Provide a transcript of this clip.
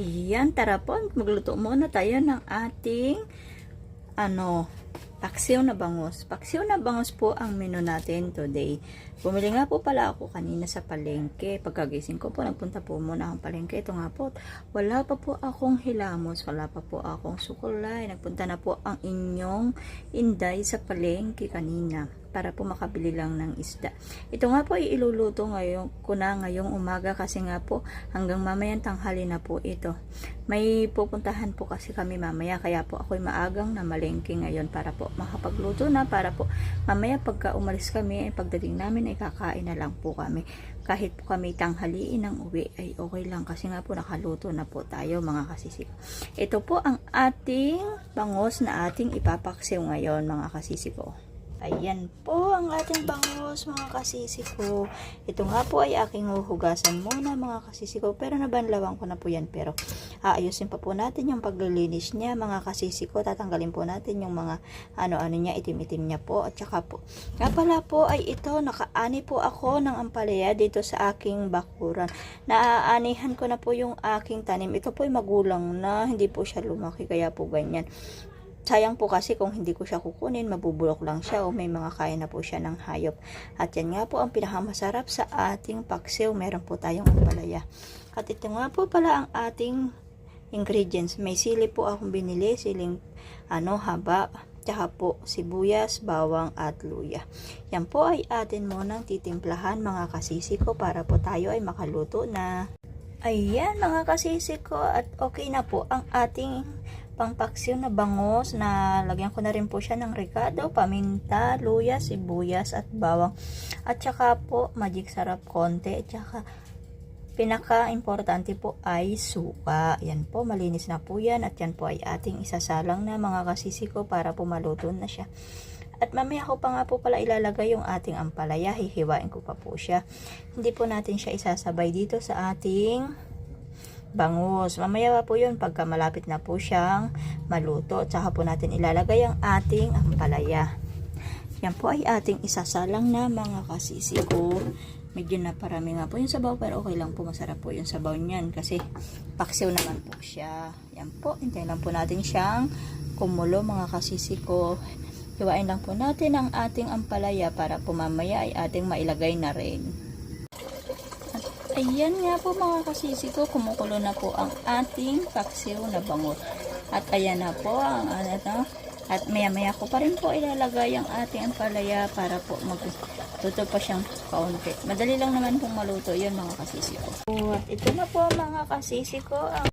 Yan, tara po, magluto muna tayo ng ating paksiw na bangus. Paksiw na bangus po ang menu natin today. Bumili nga po pala ako kanina sa palengke. Pagkagising ko po, nagpunta po muna ang palengke. Ito nga po, wala pa po akong hilamos, wala pa po akong sukulay. Nagpunta na po ang inyong inday sa palengke kanina para po makabili lang ng isda. Ito nga po ay iluluto ngayong umaga kasi nga po hanggang mamayang tanghali na po ito. May pupuntahan po kasi kami mamaya kaya po ako'y maagang na malengke ngayon para po makapagluto na, para po mamaya pagka umalis kami, pagdating namin ay kakain na lang po kami. Kahit po kami tanghaliin ng uwi ay okay lang kasi nga po nakaluto na po tayo mga kasisik. Ito po ang ating bangus na ating ipapaksiw ngayon mga kasisiko. Ayan po ang ating bangus mga kasisi ko. Ito nga po ay aking huhugasan muna mga kasisi ko. Pero nabanlawan ko na po yan. Pero aayusin pa po natin yung paglilinis niya mga kasisi ko. Tatanggalin po natin yung mga ano-ano niya, itim-itim niya po. At saka po, nga pala po ay ito, nakaani po ako ng ampalaya dito sa aking bakuran. Naaanihan ko na po yung aking tanim. Ito po ay magulang na, hindi po siya lumaki. Kaya po ganyan. Sayang po kasi kung hindi ko siya kukunin, mabubulok lang siya o may mga kain na po siya ng hayop. At yan nga po ang pinakamasarap sa ating paksiw. Meron po tayong ampalaya. At ito nga po pala ang ating ingredients. May sili po akong binili, siling haba, tsaka po sibuyas, bawang at luya. Yan po ay atin munang titimplahan mga kasisi ko para po tayo ay makaluto na. Ayan mga kasisi ko, at okay na po ang ating pangpaksiw na bangus na lagyan ko na rin po siya ng ricado, paminta, luya, sibuyas at bawang. At saka po magic sarap konti. At saka pinaka-importante po ay suka. Yan po, malinis na po yan. At yan po ay ating isasalang na mga kasisi ko para po maluto na siya. At mamaya ko pa nga po pala ilalagay yung ating ampalaya. Hihiwain ko pa po siya. Hindi po natin siya isasabay dito sa ating bangus. Mamaya po yun pagka malapit na po siyang maluto. Tsaka po natin ilalagay ang ating ampalaya. Yan po ay ating isasalang na mga kasisi ko. Medyo na parami nga po yung sabaw pero okay lang po, masarap po yung sabaw niyan kasi paksiw naman po siya. Yan po, hintayin lang po natin siyang kumulo mga kasisi ko. Hiwain lang po natin ang ating ampalaya para po mamaya ay ating mailagay na rin. Ayan nga po mga kasisi ko, kumukulo na po ang ating paksiw na bangus. At ayan na po ang at maya-maya ko pa rin po ilalagay ang ating ampalaya para po magluto pa siyang kaunti. Madali lang naman pong maluto yun mga kasisi ko. At ito na po mga kasisi ko ang